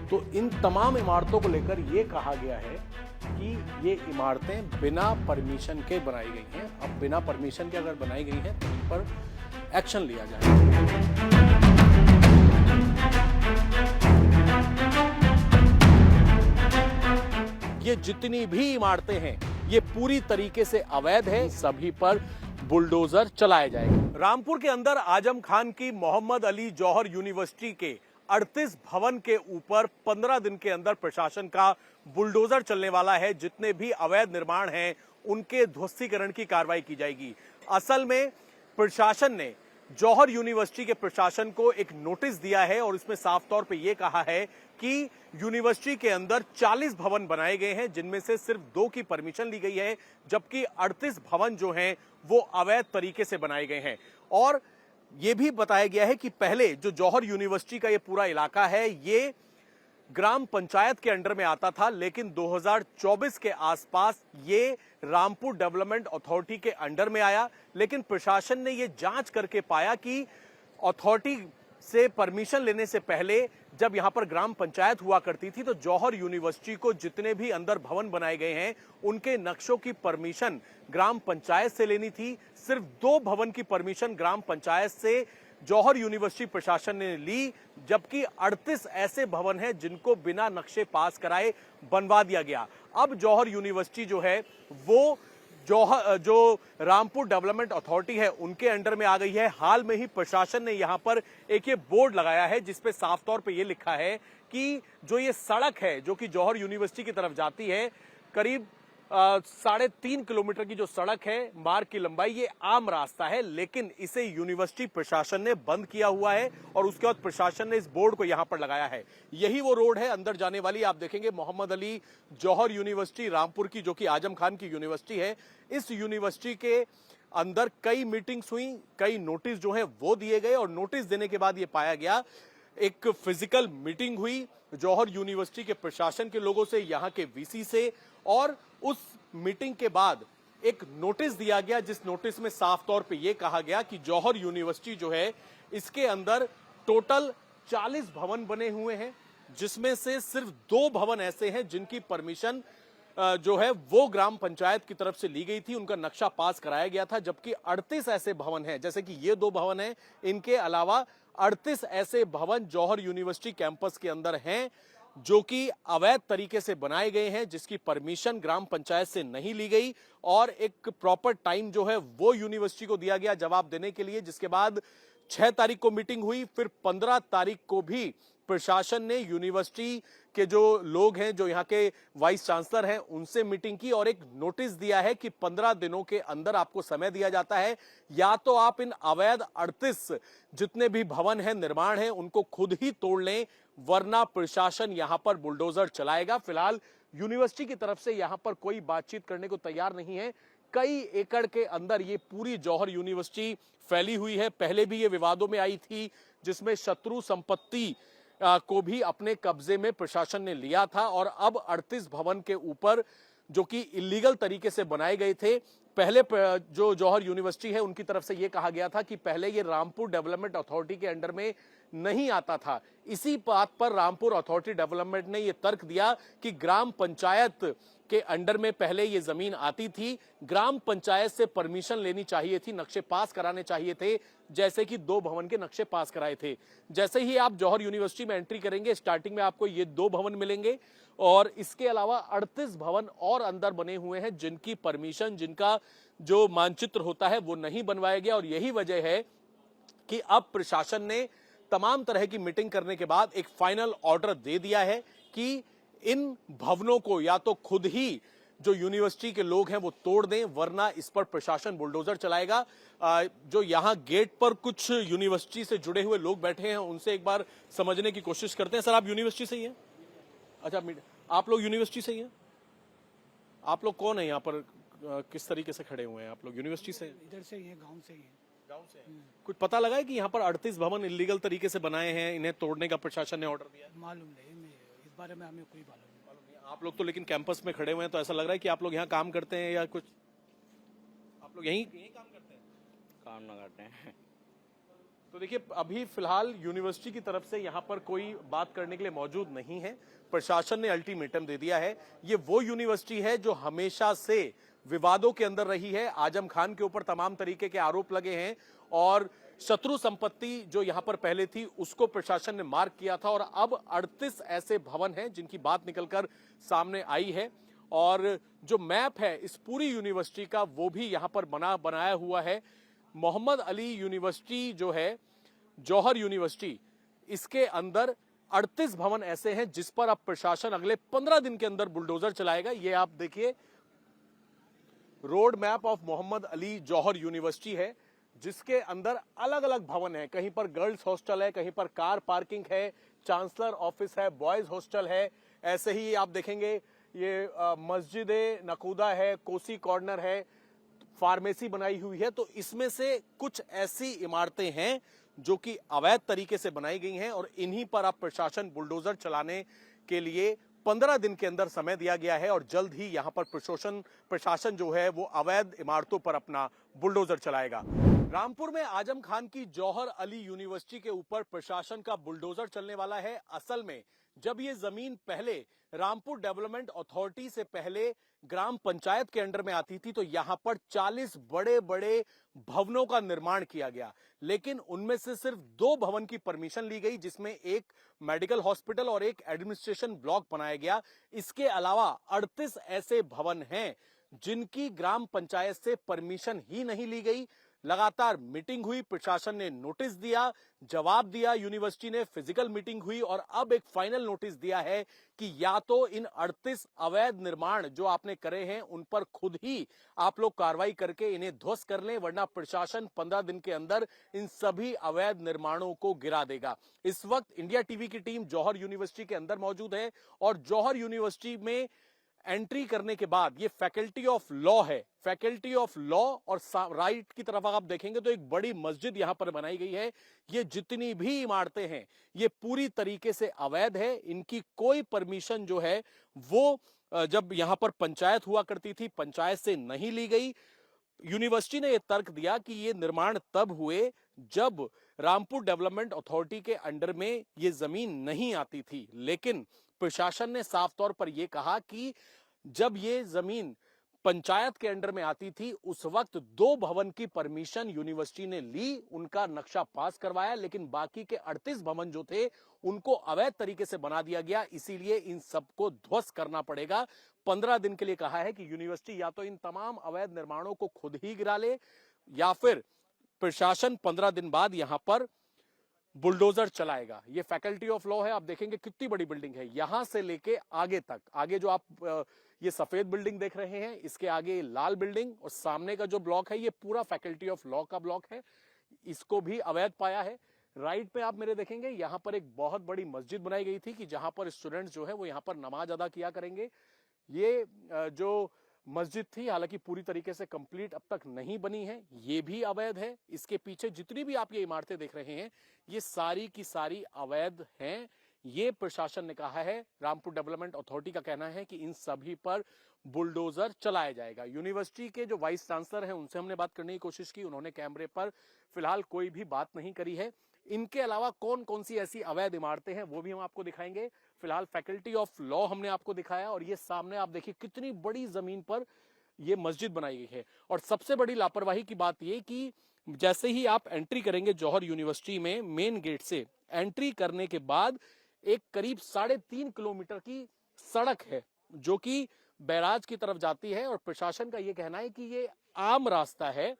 तो इन तमाम इमारतों को लेकर ये कहा गया है कि ये इमारतें बिना परमिशन के बनाई गई हैं। अब बिना परमिशन के अगर बनाई गई हैं तो इन पर एक्शन लिया जाएगा। ये जितनी भी इमारतें हैं ये पूरी तरीके से अवैध है, सभी पर बुलडोजर चलाए जाएंगे। रामपुर के अंदर आजम खान की मोहम्मद अली जौहर यूनिवर्सिटी के 38 भवन के ऊपर 15 दिन के अंदर प्रशासन का बुलडोजर चलने वाला है। जितने भी अवैध निर्माण हैं उनके ध्वस्तीकरण की कार्रवाई की जाएगी। असल में प्रशासन ने जौहर यूनिवर्सिटी के प्रशासन को एक नोटिस दिया है और इसमें साफ तौर पे ये कहा है कि यूनिवर्सिटी के अंदर 40 भवन बनाए गए हैं जिनमें से सिर्फ 2 की परमिशन ली गई है, जबकि 38 भवन जो हैं वो अवैध तरीके से बनाए गए हैं। और यह भी बताया गया है कि पहले जो जौहर यूनिवर्सिटी का ये पूरा इलाका है ये ग्राम पंचायत के अंडर में आता था, लेकिन 2024 के आसपास ये रामपुर डेवलपमेंट अथॉरिटी के अंडर में आया। लेकिन प्रशासन ने ये जांच करके पाया कि अथॉरिटी से परमिशन लेने से पहले जब यहां पर ग्राम पंचायत हुआ करती थी तो जौहर यूनिवर्सिटी को जितने भी अंदर भवन बनाए गए हैं उनके नक्शों की परमिशन ग्राम पंचायत से लेनी थी। सिर्फ 2 भवन की परमिशन ग्राम पंचायत से जौहर यूनिवर्सिटी प्रशासन ने ली, जबकि 38 ऐसे भवन हैं जिनको बिना नक्शे पास कराए बनवा दिया गया। अब जौहर यूनिवर्सिटी जो है वो जो रामपुर डेवलपमेंट अथॉरिटी है उनके अंडर में आ गई है। हाल में ही प्रशासन ने यहां पर एक ये बोर्ड लगाया है जिसपे साफ तौर पे ये लिखा है कि जो ये सड़क है जो कि जौहर यूनिवर्सिटी की तरफ जाती है, करीब 3.5 किलोमीटर की जो सड़क है मार्ग की लंबाई, ये आम रास्ता है, लेकिन इसे यूनिवर्सिटी प्रशासन ने बंद किया हुआ है और उसके बाद प्रशासन ने इस बोर्ड को यहां पर लगाया है। यही वो रोड है अंदर जाने वाली, आप देखेंगे मोहम्मद अली जौहर यूनिवर्सिटी रामपुर की, जो कि आजम खान की यूनिवर्सिटी है। इस यूनिवर्सिटी के अंदर कई मीटिंग्स हुई, कई नोटिस जो है वो दिए गए और नोटिस देने के बाद ये पाया गया, एक फिजिकल मीटिंग हुई जौहर यूनिवर्सिटी के प्रशासन के लोगों से, यहां के वीसी से, और उस मीटिंग के बाद एक नोटिस दिया गया जिस नोटिस में साफ तौर पे यह कहा गया कि जौहर यूनिवर्सिटी जो है इसके अंदर टोटल 40 भवन बने हुए हैं, जिसमें से सिर्फ 2 भवन ऐसे हैं जिनकी परमिशन जो है वो ग्राम पंचायत की तरफ से ली गई थी, उनका नक्शा पास कराया गया था, जबकि 38 ऐसे भवन हैं, जैसे कि ये 2 भवन हैं, इनके अलावा 38 ऐसे भवन जौहर यूनिवर्सिटी कैंपस के अंदर हैं जो कि अवैध तरीके से बनाए गए हैं, जिसकी परमिशन ग्राम पंचायत से नहीं ली गई और एक प्रॉपर टाइम जो है वो यूनिवर्सिटी को दिया गया जवाब देने के लिए। जिसके बाद 6 तारीख को मीटिंग हुई, फिर 15 तारीख को भी प्रशासन ने यूनिवर्सिटी के जो लोग हैं, जो यहाँ के वाइस चांसलर हैं, उनसे मीटिंग की और एक नोटिस दिया है कि 15 दिनों के अंदर आपको समय दिया जाता है, या तो आप इन अवैध 38 जितने भी भवन हैं, निर्माण हैं, उनको खुद ही तोड़ लें, वरना प्रशासन यहां पर बुलडोजर चलाएगा। फिलहाल यूनिवर्सिटी की तरफ से यहां पर कोई बातचीत करने को तैयार नहीं है। कई एकड़ के अंदर ये पूरी जौहर यूनिवर्सिटी फैली हुई है। पहले भी ये विवादों में आई थी, जिसमें शत्रु संपत्ति को भी अपने कब्जे में प्रशासन ने लिया था और अब 38 भवन के ऊपर जो कि इलीगल तरीके से बनाए गए थे, पहले जो जौहर यूनिवर्सिटी है उनकी तरफ से यह कहा गया था कि पहले ये रामपुर डेवलपमेंट अथॉरिटी के अंडर में नहीं आता था। इसी बात पर रामपुर अथॉरिटी डेवलपमेंट ने यह तर्क दिया कि ग्राम पंचायत के अंडर में पहले ये जमीन आती थी, ग्राम पंचायत से परमिशन लेनी चाहिए थी, नक्शे पास कराने चाहिए थे, जैसे कि 2 भवन के नक्शे पास कराए थे। जैसे ही आप जौहर यूनिवर्सिटी में एंट्री करेंगे, स्टार्टिंग में आपको ये 2 भवन मिलेंगे और इसके अलावा 38 भवन और अंदर बने हुए हैं जिनकी परमिशन, जिनका जो मानचित्र होता है वो नहीं बनवाया गया। और यही वजह है कि अब प्रशासन ने तमाम तरह की मीटिंग करने के बाद एक फाइनल ऑर्डर दे दिया है कि इन भवनों को या तो खुद ही जो यूनिवर्सिटी के लोग हैं वो तोड़ दें, वरना इस पर प्रशासन बुलडोजर चलाएगा। जो यहां गेट पर कुछ यूनिवर्सिटी से जुड़े हुए लोग बैठे हैं उनसे एक बार समझने की कोशिश करते हैं। सर, आप यूनिवर्सिटी से ही हैं? अच्छा, आप लोग यूनिवर्सिटी से ही हैं? आप लोग कौन है यहाँ पर, किस तरीके से खड़े हुए हैं आप लोग? यूनिवर्सिटी से? इधर से ही है, गांव से ही है। गांव से? कुछ पता लगा है कि यहाँ पर 38 भवन इलीगल तरीके से बनाए हैं, इन्हें तोड़ने का प्रशासन ने ऑर्डर दिया? मालूम नहीं, इस बारे में हमें कोई मालूम नहीं। आप लोग तो लेकिन कैंपस में खड़े हुए हैं, तो ऐसा लग रहा है कि आप लोग यहाँ काम करते हैं या कुछ? आप लोग यहीं काम करते हैं? काम ना करते हैं। तो देखिए, अभी फिलहाल यूनिवर्सिटी की तरफ से यहाँ पर कोई बात करने के लिए मौजूद नहीं है। प्रशासन ने अल्टीमेटम दे दिया है। ये वो यूनिवर्सिटी है जो हमेशा से विवादों के अंदर रही है। आजम खान के ऊपर तमाम तरीके के आरोप लगे हैं और शत्रु संपत्ति जो यहाँ पर पहले थी उसको प्रशासन ने मार्क किया था। और अब 38 ऐसे भवन हैं जिनकी बात निकलकर सामने आई है और जो मैप है इस पूरी यूनिवर्सिटी का वो भी यहाँ पर बनाया हुआ है। मोहम्मद अली यूनिवर्सिटी जो है, जौहर यूनिवर्सिटी, इसके अंदर 38 भवन ऐसे हैं जिस पर अब प्रशासन अगले 15 दिन के अंदर बुलडोजर चलाएगा। ये आप देखिए, road map of Mohammad Ali Jauhar university है जिसके अंदर अलग अलग भवन है। कहीं पर गर्ल्स हॉस्टल है, कहीं पर कार पार्किंग है, चांसलर ऑफिस है, बॉयज हॉस्टल है। ऐसे ही आप देखेंगे ये मस्जिद नकूदा है, कोसी कॉर्नर है, फार्मेसी बनाई हुई है। तो इसमें से कुछ ऐसी इमारतें हैं जो कि अवैध तरीके से बनाई गई हैं और इन्हीं पर अब प्रशासन बुलडोजर चलाने के लिए 15 दिन के अंदर समय दिया गया है और जल्द ही यहां पर प्रशासन जो है वो अवैध इमारतों पर अपना बुलडोजर चलाएगा। रामपुर में आजम खान की जौहर अली यूनिवर्सिटी के ऊपर प्रशासन का बुलडोजर चलने वाला है। असल में जब ये जमीन पहले रामपुर डेवलपमेंट अथॉरिटी से पहले ग्राम पंचायत के अंडर में आती थी तो यहां पर 40 बड़े बड़े भवनों का निर्माण किया गया, लेकिन उनमें से सिर्फ 2 भवन की परमिशन ली गई जिसमें एक मेडिकल हॉस्पिटल और एक एडमिनिस्ट्रेशन ब्लॉक बनाया गया। इसके अलावा 38 ऐसे भवन हैं जिनकी ग्राम पंचायत से परमिशन ही नहीं ली गई। लगातार मीटिंग हुई, प्रशासन ने नोटिस दिया, जवाब दिया, यूनिवर्सिटी ने फिजिकल मीटिंग हुई और अब एक फाइनल नोटिस दिया है कि या तो इन 38 अवैध निर्माण जो आपने करे हैं उन पर खुद ही आप लोग कार्रवाई करके इन्हें ध्वस्त कर लें, वरना प्रशासन 15 दिन के अंदर इन सभी अवैध निर्माणों को गिरा देगा। इस वक्त इंडिया टीवी की टीम जौहर यूनिवर्सिटी के अंदर मौजूद है और जौहर यूनिवर्सिटी में एंट्री करने के बाद ये फैकल्टी ऑफ लॉ है। फैकल्टी ऑफ लॉ और राइट की तरफ आप देखेंगे तो एक बड़ी मस्जिद यहां पर बनाई गई है। ये जितनी भी इमारतें हैं ये पूरी तरीके से अवैध है। इनकी कोई परमिशन जो है वो जब यहां पर पंचायत हुआ करती थी पंचायत से नहीं ली गई। यूनिवर्सिटी ने यह तर्क दिया कि ये निर्माण तब हुए जब रामपुर डेवलपमेंट अथॉरिटी के अंडर में ये जमीन नहीं आती थी, लेकिन प्रशासन ने साफ तौर पर यह कहा कि जब ये जमीन पंचायत के अंडर में आती थी उस वक्त 2 भवन की परमिशन यूनिवर्सिटी ने ली, उनका नक्शा पास करवाया, लेकिन बाकी के 38 भवन जो थे उनको अवैध तरीके से बना दिया गया। इसीलिए इन सबको ध्वस्त करना पड़ेगा। 15 दिन के लिए कहा है कि यूनिवर्सिटी या तो इन तमाम अवैध निर्माणों को खुद ही गिरा ले या फिर प्रशासन 15 दिन बाद यहां पर बुलडोजर चलाएगा। ये फैकल्टी ऑफ लॉ है, आप देखेंगे कितनी बड़ी बिल्डिंग है, यहां से लेके आगे तक। आगे जो आप ये सफेद बिल्डिंग देख रहे हैं इसके आगे लाल बिल्डिंग और सामने का जो ब्लॉक है ये पूरा फैकल्टी ऑफ लॉ का ब्लॉक है। इसको भी अवैध पाया है। राइट पे आप मेरे देखेंगे यहां पर एक बहुत बड़ी मस्जिद बनाई गई थी कि जहां पर स्टूडेंट्स जो है वो यहां पर नमाज अदा किया करेंगे। ये जो मस्जिद थी हालांकि पूरी तरीके से कंप्लीट अब तक नहीं बनी है, ये भी अवैध है। इसके पीछे जितनी भी आप ये इमारतें देख रहे हैं ये सारी की सारी अवैध हैं। ये प्रशासन ने कहा है, रामपुर डेवलपमेंट अथॉरिटी का कहना है कि इन सभी पर बुलडोजर चलाया जाएगा। यूनिवर्सिटी के जो वाइस चांसलर हैं उनसे हमने बात करने की कोशिश की, उन्होंने कैमरे पर फिलहाल कोई भी बात नहीं करी है। इनके अलावा कौन कौन सी ऐसी अवैध इमारतें हैं वो भी हम आपको दिखाएंगे। फिलहाल फैकल्टी ऑफ लॉ हमने आपको दिखाया और ये सामने आप देखिए कितनी बड़ी जमीन पर ये मस्जिद बनाई गई है। और सबसे बड़ी लापरवाही की बात ये कि जैसे ही आप एंट्री करेंगे जौहर यूनिवर्सिटी में मेन गेट से एंट्री करने के बाद एक करीब 3.5 किलोमीटर की सड़क है जो कि बैराज की तरफ जाती है और प्रशासन का ये कहना है कि ये आम रास्ता है,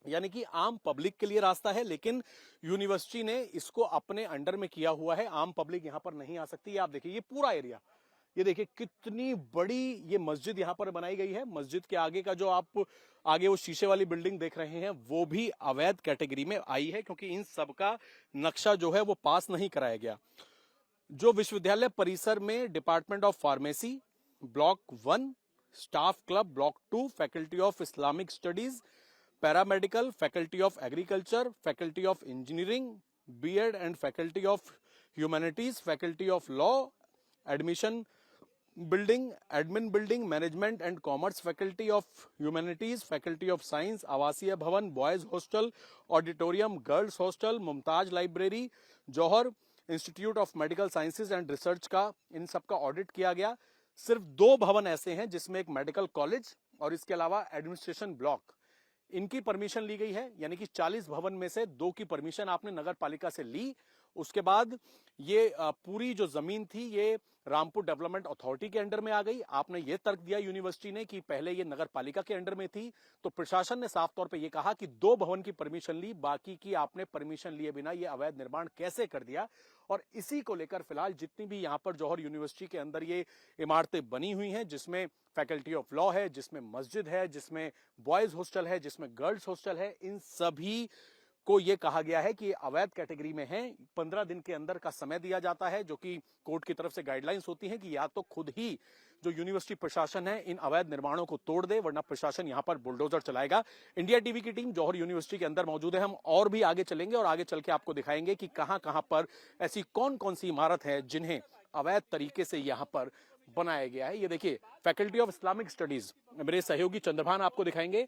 यानी कि आम पब्लिक के लिए रास्ता है, लेकिन यूनिवर्सिटी ने इसको अपने अंडर में किया हुआ है। आम पब्लिक यहां पर नहीं आ सकती। आप देखिए ये पूरा एरिया, ये देखिए कितनी बड़ी ये मस्जिद यहां पर बनाई गई है। मस्जिद के आगे का जो आप आगे वो शीशे वाली बिल्डिंग देख रहे हैं वो भी अवैध कैटेगरी में आई है क्योंकि इन सब का नक्शा जो है वो पास नहीं कराया गया। जो विश्वविद्यालय परिसर में department of pharmacy, block 1, staff club, block 2, faculty of Islamic studies, paramedical, faculty of agriculture, faculty of engineering, BEd and faculty of humanities, faculty of law, admission building, admin building, management and commerce, faculty of humanities, faculty of science, आवासीय भवन, boys hostel, auditorium, girls hostel, Mumtaz library, Jauhar institute of medical sciences and research का, इन सब का audit किया गया। सिर्फ 2 भवन ऐसे हैं जिसमें एक मेडिकल कॉलेज और इसके अलावा एडमिनिस्ट्रेशन ब्लॉक, इनकी परमिशन ली गई है। यानी कि 40 भवन में से 2 की परमिशन आपने नगर पालिका से ली। उसके बाद ये पूरी जो जमीन थी ये रामपुर डेवलपमेंट अथॉरिटी के अंडर में आ गई। आपने ये तर्क दिया यूनिवर्सिटी ने कि पहले ये नगर पालिका के अंडर में थी, तो प्रशासन ने साफ तौर पे ये कहा कि 2 भवन की परमिशन ली, बाकी की आपने परमिशन लिए बिना ये अवैध निर्माण कैसे कर दिया। और इसी को लेकर फिलहाल जितनी भी यहाँ पर जौहर यूनिवर्सिटी के अंदर ये इमारतें बनी हुई हैं, जिसमें फैकल्टी ऑफ लॉ है, जिसमें मस्जिद है, जिसमें बॉयज हॉस्टल है, जिसमें गर्ल्स हॉस्टल है, इन सभी को ये कहा गया है कि अवैध कैटेगरी में है। 15 दिन के अंदर का समय दिया जाता है, जो कि कोर्ट की तरफ से गाइडलाइंस होती है कि या तो खुद ही जो यूनिवर्सिटी प्रशासन है इन अवैध निर्माणों को तोड़ दे, वरना प्रशासन यहां पर बुलडोजर चलाएगा। इंडिया टीवी की टीम जौहर यूनिवर्सिटी के अंदर मौजूद है। हम और भी आगे चलेंगे और आगे चल के आपको दिखाएंगे कि कहां कहां पर ऐसी कौन कौन सी इमारत है जिन्हें अवैध तरीके से यहां पर बनाया गया है। ये देखिए, फैकल्टी ऑफ इस्लामिक स्टडीज, मेरे सहयोगी चंद्रभान आपको दिखाएंगे।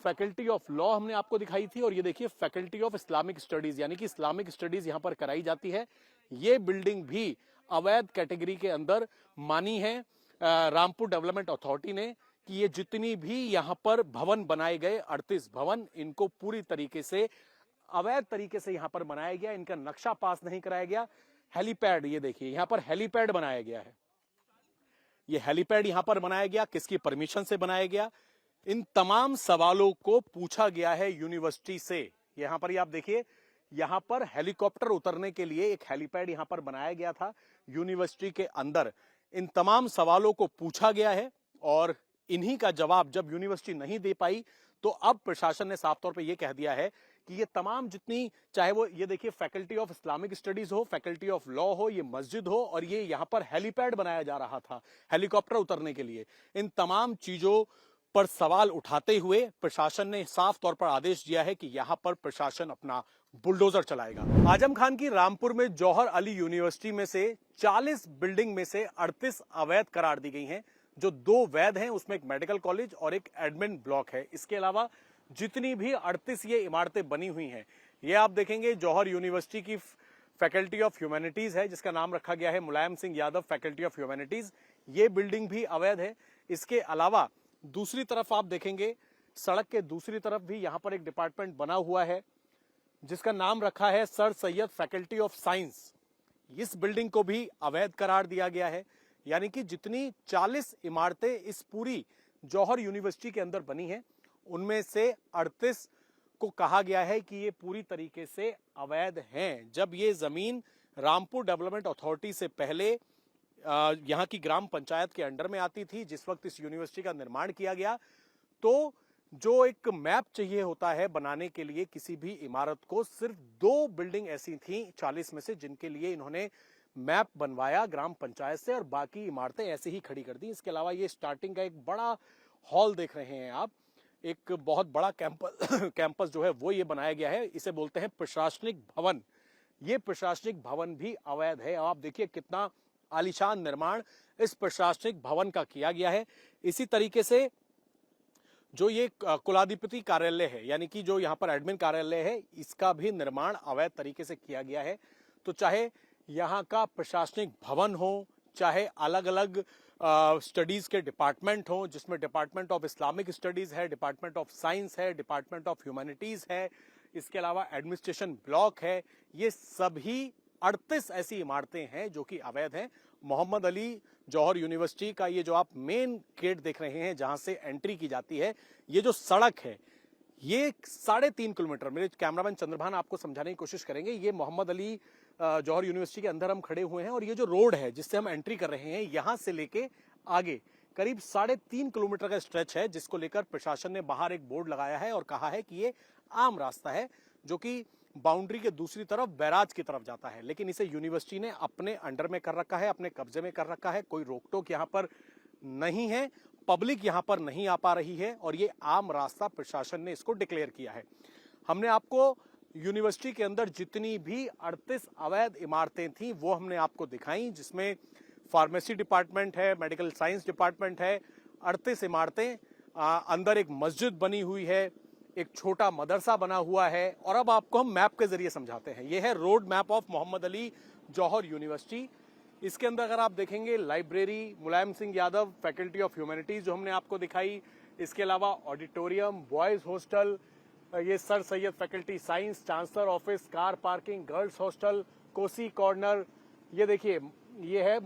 फैकल्टी ऑफ लॉ हमने आपको दिखाई थी, और ये देखिए फैकल्टी ऑफ इस्लामिक स्टडीज, यानी कि इस्लामिक स्टडीज यहां पर कराई जाती है। ये बिल्डिंग भी अवैध कैटेगरी के अंदर मानी है रामपुर डेवलपमेंट अथॉरिटी ने कि ये जितनी भी यहां पर भवन बनाए गए 38 भवन, इनको पूरी तरीके से अवैध तरीके से यहां पर बनाया गया। इनका नक्शा पास नहीं कराया गया। हेलीपैड, ये देखिए यहां पर हेलीपैड बनाया गया है। ये हेलीपैड यहां पर बनाया गया, किसकी परमिशन से बनाया गया, इन तमाम सवालों को पूछा गया है यूनिवर्सिटी से। यहां पर आप देखिए, यहां पर हेलीकॉप्टर उतरने के लिए एक हेलीपैड यहां पर बनाया गया था यूनिवर्सिटी के अंदर। इन तमाम सवालों को पूछा गया है और इन्हीं का जवाब जब यूनिवर्सिटी नहीं दे पाई, तो अब प्रशासन ने साफ तौर पे ये कह दिया है कि ये तमाम जितनी, चाहे वो ये देखिए फैकल्टी ऑफ इस्लामिक स्टडीज हो, फैकल्टी ऑफ लॉ हो, ये मस्जिद हो, और ये यहां पर हेलीपैड बनाया जा रहा था हेलीकॉप्टर उतरने के लिए, इन तमाम चीजों पर सवाल उठाते हुए प्रशासन ने साफ तौर पर आदेश दिया है कि यहां पर प्रशासन अपना बुलडोजर चलाएगा। आजम खान की रामपुर में जौहर अली यूनिवर्सिटी में से 40 बिल्डिंग में से 38 अवैध करार दी गई हैं, जो 2 वैध हैं, उसमें एक मेडिकल कॉलेज और एक एडमिन ब्लॉक है। इसके अलावा जितनी भी 38 ये इमारतें बनी हुई हैं, ये आप देखेंगे जौहर यूनिवर्सिटी की फैकल्टी ऑफ ह्यूमैनिटीज है, जिसका नाम रखा गया है Mulayam Singh Yadav faculty of humanities. ये बिल्डिंग भी अवैध है। इसके अलावा दूसरी तरफ आप देखेंगे, सड़क के दूसरी तरफ भी यहां पर एक डिपार्टमेंट बना हुआ है जिसका नाम रखा है sir Syed faculty of science. इस बिल्डिंग को भी अवैध करार दिया गया है। यानी कि जितनी 40 इमारतें इस पूरी जौहर यूनिवर्सिटी के अंदर बनी हैं, उनमें से 38 को कहा गया है कि ये पूरी तरीके से अवैध हैं। जब ये जमीन रामपुर डेवलपमेंट अथॉरिटी से पहले यहाँ की ग्राम पंचायत के अंडर में आती थी, जिस वक्त इस यूनिवर्सिटी का निर्माण किया गया, तो जो एक मैप चाहिए होता है बनाने के लिए किसी भी इमारत को, सिर्फ 2 बिल्डिंग ऐसी थी 40 में से जिनके लिए इन्होंने मैप बनवाया ग्राम पंचायत से, और बाकी इमारतें ऐसे ही खड़ी कर दी। इसके अलावा ये स्टार्टिंग का एक बड़ा हॉल देख रहे हैं आप, एक बहुत बड़ा कैंपस जो है वो ये बनाया गया है। इसे बोलते हैं प्रशासनिक भवन। ये प्रशासनिक भवन भी अवैध है। आप देखिए कितना आलीशान निर्माण इस प्रशासनिक भवन का किया गया है। इसी तरीके से जो ये कुलाधिपति कार्यालय है, यानी कि जो यहाँ पर एडमिन कार्यालय है, इसका भी निर्माण अवैध तरीके से किया गया है। तो चाहे यहाँ का प्रशासनिक भवन हो, चाहे अलग अलग स्टडीज के डिपार्टमेंट हो, जिसमें डिपार्टमेंट ऑफ इस्लामिक स्टडीज है, डिपार्टमेंट ऑफ साइंस है, डिपार्टमेंट ऑफ ह्यूमैनिटीज है, इसके अलावा एडमिनिस्ट्रेशन ब्लॉक है, ये सभी 38 ऐसी इमारतें हैं जो कि अवैध हैं। मोहम्मद अली जौहर यूनिवर्सिटी का ये जो आप मेन गेट देख रहे हैं जहां से एंट्री की जाती है, ये जो सड़क है ये 3.5 किलोमीटर, मेरे कैमरामैन चंद्रभान आपको समझाने की कोशिश करेंगे। ये मोहम्मद अली जौहर यूनिवर्सिटी के अंदर हम खड़े हुए हैं, और ये जो रोड है जिससे हम एंट्री कर रहे हैं, यहां से लेके आगे करीब 3.5 किलोमीटर का स्ट्रेच है, जिसको लेकर प्रशासन ने बाहर एक बोर्ड लगाया है और कहा है कि ये आम रास्ता है जो कि बाउंड्री के दूसरी तरफ बैराज की तरफ जाता है। लेकिन इसे यूनिवर्सिटी ने अपने अंडर में कर रखा है, अपने कब्जे में कर रखा है। कोई रोक टोक यहाँ पर नहीं है, पब्लिक यहाँ पर नहीं आ पा रही है, और ये आम रास्ता प्रशासन ने इसको डिक्लेयर किया है। हमने आपको यूनिवर्सिटी के अंदर जितनी भी 38 अवैध इमारतें थी वो हमने आपको दिखाई, जिसमें फार्मेसी डिपार्टमेंट है, मेडिकल साइंस डिपार्टमेंट है, 38 इमारतें, अंदर एक मस्जिद बनी हुई है, एक छोटा मदरसा बना हुआ है। और अब आपको हम मैप के जरिए समझाते हैं। यह है road map of Mohammad Ali Jauhar university. इसके अंदर अगर आप देखेंगे library, Mulayam Singh Yadav faculty of humanities जो हमने आपको दिखाई, इसके अलावा ऑडिटोरियम, बॉयज हॉस्टल, ये sir Syed faculty science, chancellor office, car parking, girls hostel, Kosi corner, ये देखिए ये है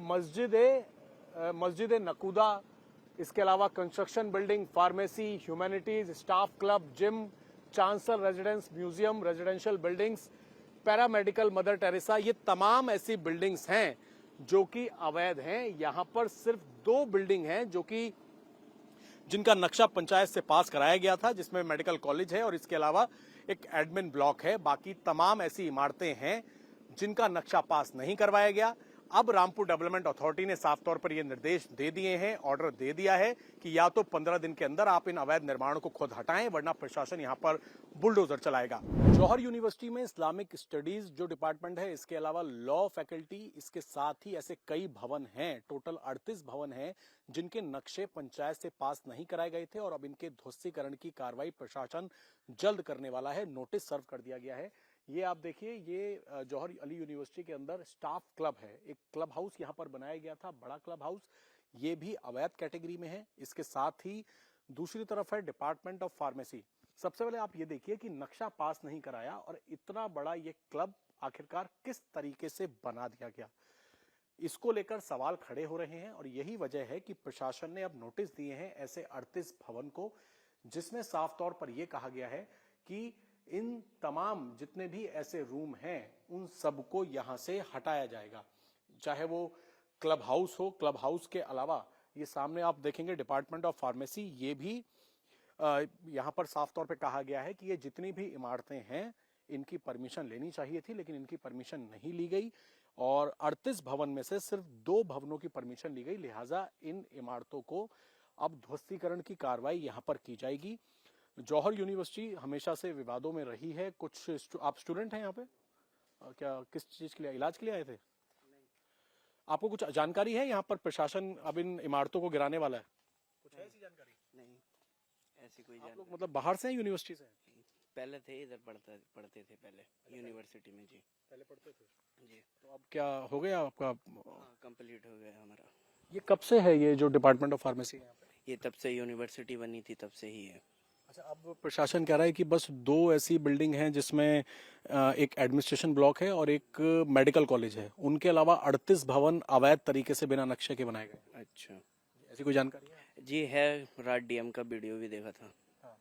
मस्जिद नकूदा, इसके अलावा construction building, pharmacy, humanities, staff club, gym, chancellor residence, museum, residential buildings, paramedical, Mother Teresa, ये तमाम ऐसी बिल्डिंग्स हैं जो कि अवैध हैं। यहां पर सिर्फ 2 बिल्डिंग हैं जो कि जिनका नक्शा पंचायत से पास कराया गया था, जिसमें मेडिकल कॉलेज है और इसके अलावा एक एडमिन ब्लॉक है। बाकी तमाम ऐसी इमारतें हैं जिनका नक्शा पास नहीं करवाया गया। अब रामपुर डेवलपमेंट अथॉरिटी ने साफ तौर पर यह निर्देश दे दिए हैं, ऑर्डर दे दिया है कि या तो 15 दिन के अंदर आप इन अवैध निर्माणों को खुद हटाएं, वरना प्रशासन यहां पर बुलडोजर चलाएगा। जौहर यूनिवर्सिटी में इस्लामिक स्टडीज जो डिपार्टमेंट है, इसके अलावा लॉ फैकल्टी, इसके साथ ही ऐसे कई भवन हैं, टोटल 38 भवन हैं जिनके नक्शे पंचायत से पास नहीं कराए गए थे और अब इनके ध्वस्तीकरण की कार्रवाई प्रशासन जल्द करने वाला है। नोटिस सर्व कर दिया गया है। ये आप देखिए, ये जौहर अली यूनिवर्सिटी के अंदर स्टाफ क्लब है, एक क्लब हाउस यहां पर बनाया गया था, बड़ा क्लब हाउस, ये भी अवैध कैटेगरी में है। इसके साथ ही दूसरी तरफ है डिपार्टमेंट ऑफ फार्मेसी। सबसे पहले आप ये देखिए कि नक्शा पास नहीं कराया और इतना बड़ा ये क्लब आखिरकार किस तरीके से बना दिया गया, इसको लेकर सवाल खड़े हो रहे हैं। और यही वजह है कि प्रशासन ने अब नोटिस दिए हैं ऐसे 38 भवन को, जिसमें साफ तौर पर यह कहा गया है कि इन तमाम जितने भी ऐसे रूम हैं उन सबको यहां से हटाया जाएगा, चाहे वो क्लब हाउस हो। क्लब हाउस के अलावा ये सामने आप देखेंगे डिपार्टमेंट ऑफ फार्मेसी, ये भी यहां पर साफ तौर पे कहा गया है कि ये जितनी भी इमारतें हैं इनकी परमिशन लेनी चाहिए थी, लेकिन इनकी परमिशन नहीं ली गई और 38 भवन में से सिर्फ 2 भवनों की परमिशन ली गई। लिहाजा इन इमारतों को अब ध्वस्तीकरण की कार्रवाई यहां पर की जाएगी। जौहर यूनिवर्सिटी हमेशा से विवादों में रही है। कुछ आप स्टूडेंट हैं यहाँ पे, क्या किस चीज के लिए, इलाज के लिए आए थे? आपको कुछ जानकारी है यहाँ पर प्रशासन अब इन इमारतों को गिराने वाला है? कुछ है ऐसी जानकारी? नहीं, ऐसी कोई आप लोग मतलब बाहर से हैं, यूनिवर्सिटी से? पहले थे इधर पढ़ते थे पहले यूनिवर्सिटी में जी। पहले पढ़ते थे जी। तो अब क्या हो गया आपका? कंप्लीट हो गया हमारा। ये कब से है ये जो डिपार्टमेंट ऑफ फार्मेसी है? ये तब से यूनिवर्सिटी बनी थी तब से ही है। अच्छा, अब प्रशासन कह रहा है कि बस 2 ऐसी बिल्डिंग हैं जिसमें एक एडमिनिस्ट्रेशन ब्लॉक है और एक मेडिकल कॉलेज है, उनके अलावा 38 भवन अवैध तरीके से बिना नक्शे के बनाए गए। अच्छा, ऐसी कोई जानकारी है? जी है, रात डीएम का वीडियो भी देखा था। हाँ।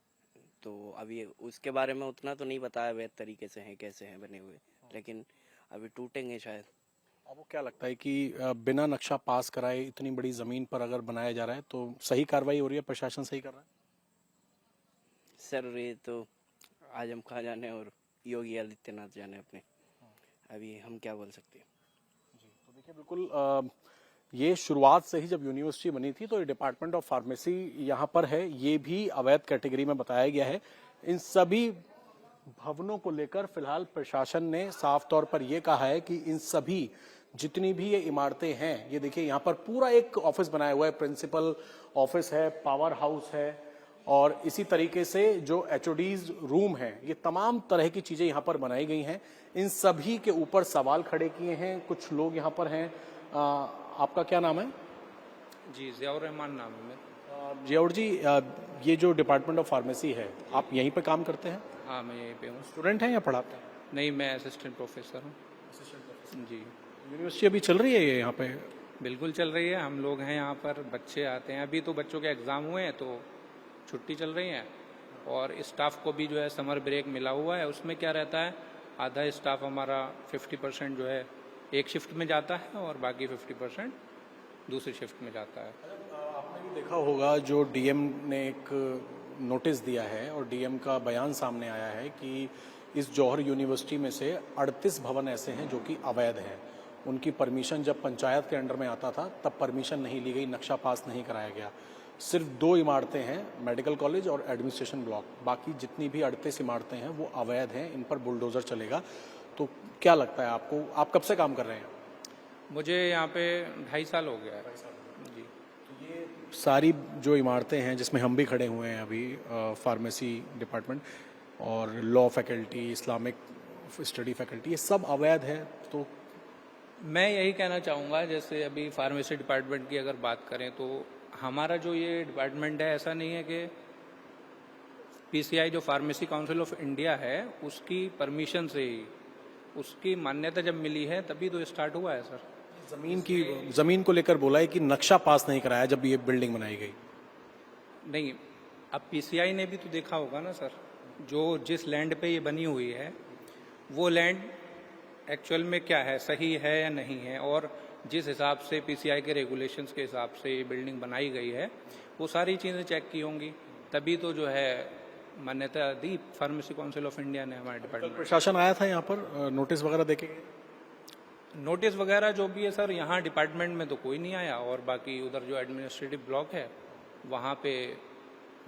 तो अभी उसके बारे में उतना तो नहीं बताया वैध तरीके से हैं, कैसे हैं बने हुए, लेकिन अभी टूटेंगे शायद। आपको क्या लगता है कि बिना नक्शा पास कराए इतनी बड़ी जमीन पर अगर बनाया जा रहा है तो सही कार्रवाई हो रही है, प्रशासन सही कर रहा है? सर ये तो आजम खान जाने और योगी आदित्यनाथ जाने अपने, अभी हम क्या बोल सकते हैं। जी, तो देखिए बिल्कुल ये शुरुआत से ही जब यूनिवर्सिटी बनी थी तो ये डिपार्टमेंट ऑफ फार्मेसी यहाँ पर है, ये भी अवैध कैटेगरी में बताया गया है। इन सभी भवनों को लेकर फिलहाल प्रशासन ने साफ तौर पर यह कहा है कि इन सभी जितनी भी ये इमारतें हैं, ये देखिए यहाँ पर पूरा एक ऑफिस बनाया हुआ है, प्रिंसिपल ऑफिस है, पावर हाउस है और इसी तरीके से जो HOD's रूम है, ये तमाम तरह की चीजें यहाँ पर बनाई गई हैं। इन सभी के ऊपर सवाल खड़े किए हैं कुछ लोग यहाँ पर हैं। आपका क्या नाम है? जी, ज़ियाउर रहमान नाम है मेरा। जियाउर जी, ये जो डिपार्टमेंट ऑफ फार्मेसी है, आप यहीं पे काम करते हैं? हाँ, मैं यहीं पे हूँ। स्टूडेंट हैं या पढ़ाते हैं? नहीं, मैं असिस्टेंट प्रोफेसर हूँ। जी, यूनिवर्सिटी अभी चल रही है ये यहाँ पे? बिल्कुल चल रही है। हम लोग हैं यहाँ पर, बच्चे आते हैं। अभी तो बच्चों के एग्ज़ाम हुए हैं तो छुट्टी चल रही है और स्टाफ को भी जो है समर ब्रेक मिला हुआ है। उसमें क्या रहता है, आधा स्टाफ हमारा 50% जो है एक शिफ्ट में जाता है और बाकी 50% दूसरी शिफ्ट में जाता है। आपने भी देखा होगा जो डीएम ने एक नोटिस दिया है और डीएम का बयान सामने आया है कि इस जौहर यूनिवर्सिटी में से 38 भवन ऐसे हैं जो कि अवैध हैं। उनकी परमिशन जब पंचायत के अंडर में आता था तब परमिशन नहीं ली गई, नक्शा पास नहीं कराया गया। सिर्फ 2 इमारतें हैं, मेडिकल कॉलेज और एडमिनिस्ट्रेशन ब्लॉक, बाकी जितनी भी 38 इमारतें हैं वो अवैध हैं, इन पर बुलडोजर चलेगा। तो क्या लगता है आपको, आप कब से काम कर रहे हैं? मुझे यहाँ पे 2.5 साल हो गया है जी। सारी जो इमारतें हैं जिसमें हम भी खड़े हुए हैं अभी, फार्मेसी डिपार्टमेंट और law faculty, Islamic study faculty, ये सब अवैध है। तो मैं यही कहना चाहूँगा, जैसे अभी फार्मेसी डिपार्टमेंट की अगर बात करें तो हमारा जो ये डिपार्टमेंट है, ऐसा नहीं है कि पीसीआई जो फार्मेसी काउंसिल ऑफ इंडिया है उसकी परमिशन से ही, उसकी मान्यता जब मिली है तभी तो स्टार्ट हुआ है सर। जमीन को लेकर बोला है कि नक्शा पास नहीं कराया जब ये बिल्डिंग बनाई गई। नहीं, अब पीसीआई ने भी तो देखा होगा ना सर, जो जिस लैंड पे ये बनी हुई है वो लैंड एक्चुअल में क्या है, सही है या नहीं है, और जिस हिसाब से पीसीआई के रेगुलेशंस के हिसाब से ये बिल्डिंग बनाई गई है वो सारी चीज़ें चेक की होंगी, तभी तो जो है मान्यता दी फार्मेसी काउंसिल ऑफ इंडिया ने हमारे डिपार्टमेंट। प्रशासन आया था यहाँ पर, नोटिस वगैरह देके? नोटिस वगैरह जो भी है सर, यहाँ डिपार्टमेंट में तो कोई नहीं आया, और बाकी उधर जो एडमिनिस्ट्रेटिव ब्लॉक है वहाँ पे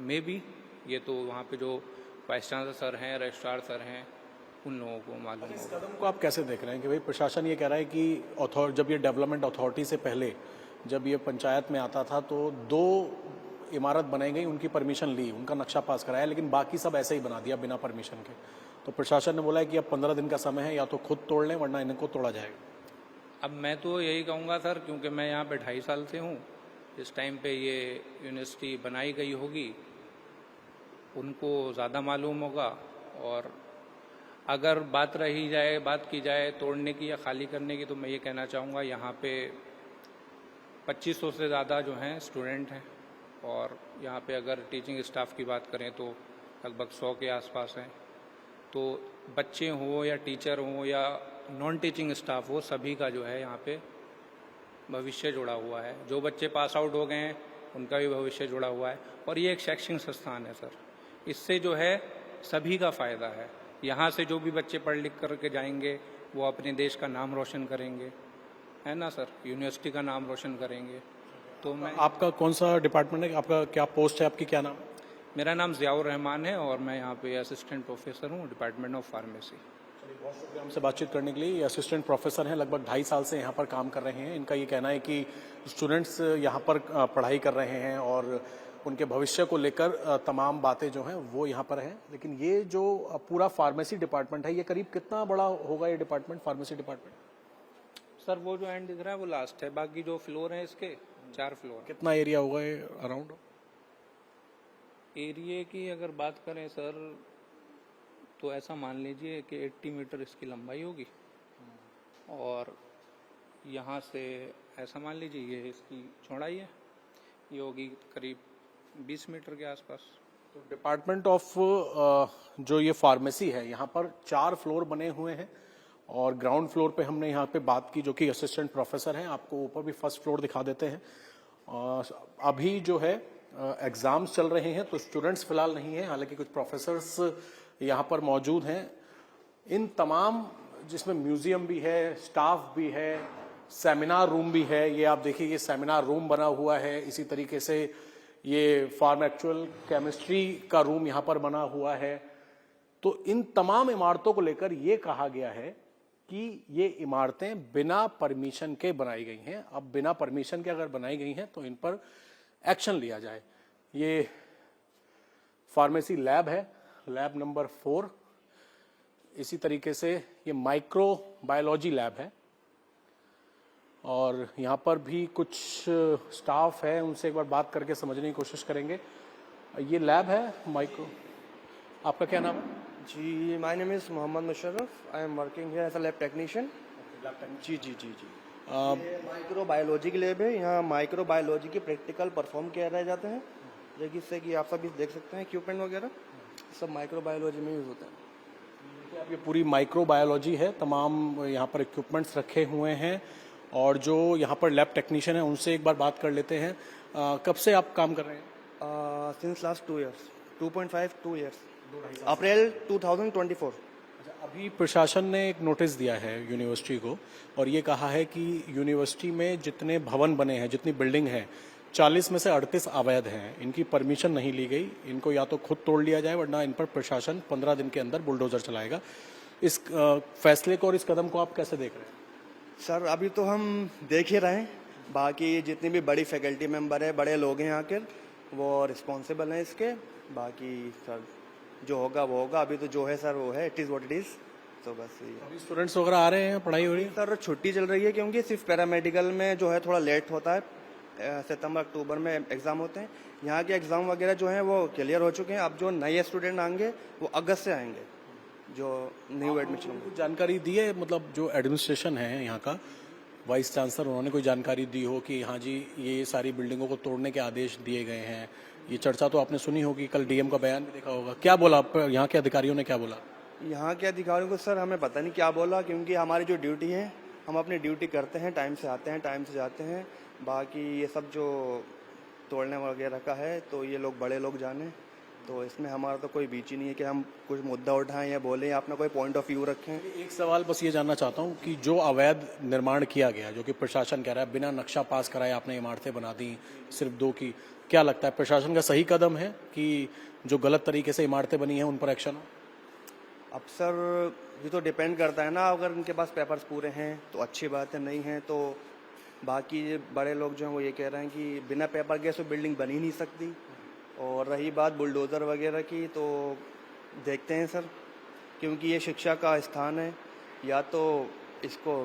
में भी, ये तो वहाँ पे जो वाइस चांसलर सर हैं, रजिस्ट्रार सर हैं, उन लोगों को मालूम इस होगा। कदम को आप कैसे देख रहे हैं कि भाई प्रशासन ये कह रहा है कि जब ये डेवलपमेंट अथॉरिटी से पहले जब ये पंचायत में आता था तो 2 इमारत बनाई गई, उनकी परमिशन ली, उनका नक्शा पास कराया, लेकिन बाकी सब ऐसे ही बना दिया बिना परमिशन के। तो प्रशासन ने बोला है कि अब 15 दिन का समय है, या तो खुद तोड़ लें वरना इनको तोड़ा जाएगा। अब मैं तो यही कहूँगा सर, क्योंकि मैं यहाँ पे 2.5 साल से हूँ, इस टाइम पे ये यूनिवर्सिटी बनाई गई होगी, उनको ज़्यादा मालूम होगा। और अगर बात की जाए तोड़ने की या खाली करने की, तो मैं ये कहना चाहूँगा यहाँ पे 2500 से ज़्यादा जो हैं स्टूडेंट हैं, और यहाँ पे अगर टीचिंग स्टाफ की बात करें तो लगभग 100 के आसपास हैं। तो बच्चे हों या टीचर हों या नॉन टीचिंग स्टाफ हो, सभी का जो है यहाँ पे भविष्य जुड़ा हुआ है। जो बच्चे पास आउट हो गए हैं उनका भी भविष्य जुड़ा हुआ है, और ये एक शैक्षणिक संस्थान है सर, इससे जो है सभी का फायदा है। यहाँ से जो भी बच्चे पढ़ लिख करके जाएंगे वो अपने देश का नाम रोशन करेंगे, है ना सर, यूनिवर्सिटी का नाम रोशन करेंगे। तो मैं, आपका कौन सा डिपार्टमेंट है, आपका क्या पोस्ट है, आपकी क्या नाम? मेरा नाम ज़ियाउर रहमान है और मैं यहाँ पे असिस्टेंट प्रोफेसर हूँ डिपार्टमेंट ऑफ फार्मेसी। बहुत शुक्रिया हमसे बातचीत करने के लिए। ये असिस्टेंट प्रोफेसर हैं, लगभग 2.5 साल से यहाँ पर काम कर रहे हैं। इनका ये कहना है कि स्टूडेंट्स यहाँ पर पढ़ाई कर रहे हैं और उनके भविष्य को लेकर तमाम बातें जो हैं वो यहाँ पर हैं। लेकिन ये जो पूरा फार्मेसी डिपार्टमेंट है, ये करीब कितना बड़ा होगा ये डिपार्टमेंट, फार्मेसी डिपार्टमेंट? सर वो जो एंड दिख रहा है वो लास्ट है, बाकी जो फ्लोर है इसके 4 फ्लोर। कितना एरिया होगा ये अराउंड? एरिया की अगर बात करें सर तो ऐसा मान लीजिए कि 80 मीटर इसकी लंबाई होगी, और यहाँ से ऐसा मान लीजिए ये इसकी चौड़ाई है, ये होगी करीब 20 मीटर के आसपास। तो डिपार्टमेंट ऑफ जो ये फार्मेसी है, यहाँ पर 4 फ्लोर बने हुए हैं, और ग्राउंड फ्लोर पे हमने यहाँ पे बात की जो कि असिस्टेंट प्रोफेसर हैं। आपको ऊपर भी फर्स्ट फ्लोर दिखा देते हैं। अभी जो है एग्जाम्स चल रहे हैं तो स्टूडेंट्स फिलहाल नहीं है, हालांकि कुछ प्रोफेसर्स यहाँ पर मौजूद हैं। इन तमाम, जिसमें म्यूजियम भी है, स्टाफ भी है, सेमिनार रूम भी है। ये आप देखिए, ये सेमिनार रूम बना हुआ है। इसी तरीके से ये फार्म एक्चुअल केमिस्ट्री का रूम यहाँ पर बना हुआ है। तो इन तमाम इमारतों को लेकर ये कहा गया है कि ये इमारतें बिना परमिशन के बनाई गई हैं। अब बिना परमिशन के अगर बनाई गई हैं तो इन पर एक्शन लिया जाए। ये फार्मेसी लैब है, लैब नंबर 4। इसी तरीके से ये माइक्रो बायोलॉजी लैब है, और यहाँ पर भी कुछ स्टाफ है, उनसे एक बार बात करके समझने की कोशिश करेंगे। ये लैब है माइक्रो। आपका क्या नाम है? जी, my name is Mohammad Musharraf. I am working here as a lab technician. जी जी जी जी। ये माइक्रो बायोलॉजी की लैब है। यहाँ माइक्रो बायोलॉजी के प्रैक्टिकल परफॉर्म किए जाते हैं, जिससे कि आप सब देख सकते हैं इक्विपमेंट वगैरह सब माइक्रो बायोलॉजी में यूज होता है। ये पूरी माइक्रो बायोलॉजी है, तमाम यहाँ पर इक्विपमेंट्स रखे हुए हैं। और जो यहाँ पर लैब टेक्नीशियन है उनसे एक बार बात कर लेते हैं। कब से आप काम कर रहे हैं? सिंस लास्ट 2 ईयर्स, 2.5 ईयर्स, अप्रैल 2024। अभी प्रशासन ने एक नोटिस दिया है यूनिवर्सिटी को, और ये कहा है कि यूनिवर्सिटी में जितने भवन बने हैं, जितनी बिल्डिंग है, 40 में से 38 अवैध हैं। इनकी परमिशन नहीं ली गई। इनको या तो खुद तोड़ लिया जाए वरना इन पर प्रशासन 15 दिन के अंदर बुलडोजर चलाएगा। इस फैसले को और इस कदम को आप कैसे देख रहे हैं? सर अभी तो हम देख ही रहे हैं, बाकी जितनी भी बड़ी फैकल्टी मेंबर है, बड़े लोग हैं यहाँ के, वो रिस्पॉन्सिबल हैं इसके। बाकी सर जो होगा वो होगा, अभी तो जो है सर वो है, it is what it is. तो बस ये अभी स्टूडेंट्स वगैरह आ रहे हैं, पढ़ाई हो रही है? सर छुट्टी चल रही है क्योंकि सिर्फ पैरामेडिकल में जो है थोड़ा लेट होता है, सितंबर अक्टूबर में एग्ज़ाम होते हैं। यहाँ के एग्ज़ाम वगैरह जो हैं वो क्लियर हो चुके हैं। अब जो नए स्टूडेंट आएंगे वो अगस्त से आएंगे, जो न्यू एडमिशन होंगे। कुछ जानकारी दी है, मतलब जो एडमिनिस्ट्रेशन है यहाँ का, वाइस चांसलर, उन्होंने कोई जानकारी दी हो कि हाँ जी ये सारी बिल्डिंगों को तोड़ने के आदेश दिए गए हैं? ये चर्चा तो आपने सुनी होगी, कल डीएम का बयान भी देखा होगा। क्या बोला यहाँ के अधिकारियों ने, क्या बोला? यहाँ के अधिकारियों को सर हमें पता नहीं क्या बोला, क्योंकि हमारी जो ड्यूटी है, हम अपनी ड्यूटी करते हैं, टाइम से आते हैं, टाइम से जाते हैं। बाकी ये सब जो तोड़ने वगैरह का है तो ये लोग बड़े लोग जाने, तो इसमें हमारा तो कोई बीच ही नहीं है कि हम कुछ मुद्दा उठाएं या बोलें या अपना कोई पॉइंट ऑफ व्यू रखें। एक सवाल बस ये जानना चाहता हूँ कि जो अवैध निर्माण किया गया, जो कि प्रशासन कह रहा है बिना नक्शा पास कराए आपने इमारतें बना दी सिर्फ 2 की, क्या लगता है प्रशासन का सही कदम है कि जो गलत तरीके से इमारतें बनी हैं उन पर एक्शन हो? अब सर ये तो डिपेंड करता है ना, अगर उनके पास पेपर्स पूरे हैं तो अच्छी बात है, नहीं है तो बाकी बड़े लोग जो हैं वो ये कह रहे हैं कि बिना पेपर के तो बिल्डिंग बन ही नहीं सकती। और रही बात बुलडोज़र वगैरह की, तो देखते हैं सर, क्योंकि ये शिक्षा का स्थान है, या तो इसको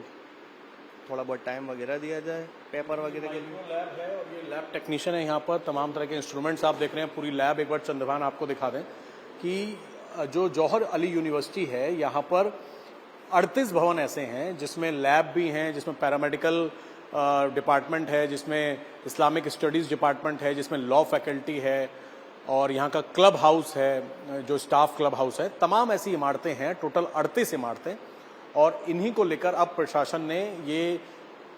थोड़ा बहुत टाइम वगैरह दिया जाए पेपर वगैरह के लिए। लैब है और ये लैब टेक्नीशियन है, यहाँ पर तमाम तरह के इंस्ट्रूमेंट्स आप देख रहे हैं, पूरी लैब। एक बार चंद्रभान आपको दिखा दें कि जो जौहर अली यूनिवर्सिटी है, यहाँ पर 38 भवन ऐसे हैं जिसमें लैब भी हैं, जिसमें पैरामेडिकल डिपार्टमेंट है, जिसमें इस्लामिक स्टडीज़ डिपार्टमेंट है, जिसमें लॉ फैकल्टी है, और यहाँ का क्लब हाउस है, जो स्टाफ क्लब हाउस है। तमाम ऐसी इमारतें हैं, टोटल 38 इमारतें। और इन्हीं को लेकर अब प्रशासन ने ये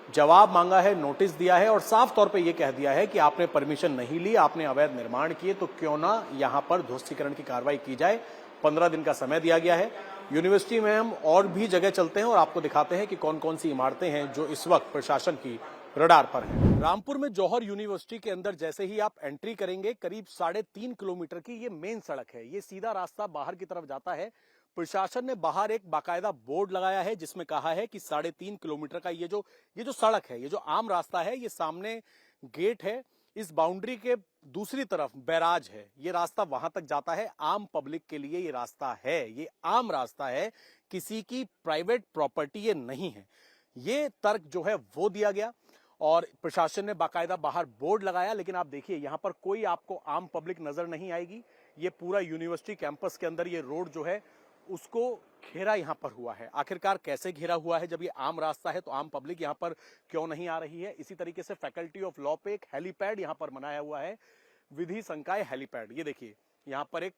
जवाब मांगा है, नोटिस दिया है और साफ तौर पे ये कह दिया है कि आपने परमिशन नहीं ली, आपने अवैध निर्माण किए, तो क्यों ना यहाँ पर ध्वस्तीकरण की कार्रवाई की जाए। 15 दिन का समय दिया गया है। यूनिवर्सिटी में हम और भी जगह चलते हैं और आपको दिखाते हैं कि कौन कौन सी इमारतें हैं जो इस वक्त प्रशासन की रडार पर है। रामपुर में जौहर यूनिवर्सिटी के अंदर जैसे ही आप एंट्री करेंगे, करीब 3.5 किलोमीटर की ये मेन सड़क है। ये सीधा रास्ता बाहर की तरफ जाता है। प्रशासन ने बाहर एक बाकायदा बोर्ड लगाया है जिसमें कहा है कि 3.5 किलोमीटर का ये जो सड़क है, ये जो आम रास्ता है, ये सामने गेट है, इस बाउंड्री के दूसरी तरफ बैराज है, ये रास्ता वहां तक जाता है। आम पब्लिक के लिए ये रास्ता है, ये आम रास्ता है, किसी की प्राइवेट प्रॉपर्टी ये नहीं है। ये तर्क जो है वो दिया गया और प्रशासन ने बाकायदा बाहर बोर्ड लगाया। लेकिन आप देखिए यहाँ पर कोई आपको आम पब्लिक नजर नहीं आएगी। ये पूरा यूनिवर्सिटी कैंपस के अंदर ये रोड जो है उसको घेरा यहाँ पर हुआ है। आखिरकार कैसे घेरा हुआ है? जब ये आम रास्ता है तो आम पब्लिक यहाँ पर क्यों नहीं आ रही है? इसी तरीके से फैकल्टी ऑफ लॉ पे एक हेलीपैड यहाँ पर बनाया हुआ है, विधि संकाय हेलीपैड। ये देखिए यहाँ पर एक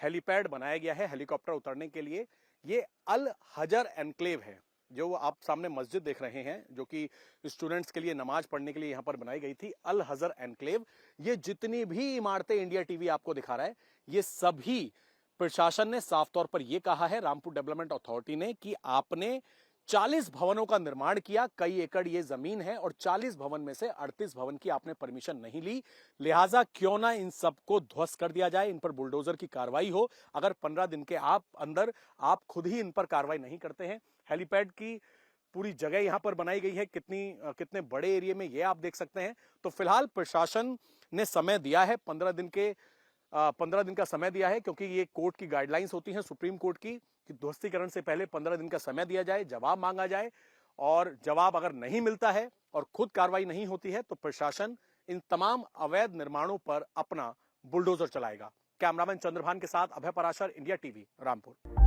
हेलीपैड बनाया गया है हेलीकॉप्टर उतरने के लिए। ये अल हजर एनक्लेव है, जो आप सामने मस्जिद देख रहे हैं, जो कि स्टूडेंट्स के लिए नमाज पढ़ने के लिए यहाँ पर बनाई गई थी, अल हजर एनक्लेव। ये जितनी भी इमारतें इंडिया टीवी आपको दिखा रहा है, ये सभी प्रशासन ने साफ तौर पर यह कहा है, रामपुर डेवलपमेंट अथॉरिटी ने, कि आपने 40 भवनों का निर्माण किया, कई एकड़ ये जमीन है और 40 भवन में से 38 भवन की आपने परमिशन नहीं ली। लिहाजा क्यों ना इन सबको ध्वस्त कर दिया जाए, इन पर बुलडोजर की कार्रवाई हो। अगर 15 दिन के अंदर आप खुद ही इन पर कार्रवाई नहीं करते हैं। हेलीपैड की पूरी जगह यहां पर बनाई गई है, कितने बड़े एरिया में, ये आप देख सकते हैं। तो फिलहाल प्रशासन ने समय दिया है, 15 दिन का समय दिया है, क्योंकि ये कोर्ट की गाइडलाइंस होती हैं, सुप्रीम कोर्ट की, कि ध्वस्तीकरण से पहले 15 दिन का समय दिया जाए, जवाब मांगा जाए। और जवाब अगर नहीं मिलता है और खुद कार्रवाई नहीं होती है तो प्रशासन इन तमाम अवैध निर्माणों पर अपना बुलडोजर चलाएगा। कैमरामैन चंद्रभान के साथ अभय पराशर, इंडिया टीवी, रामपुर।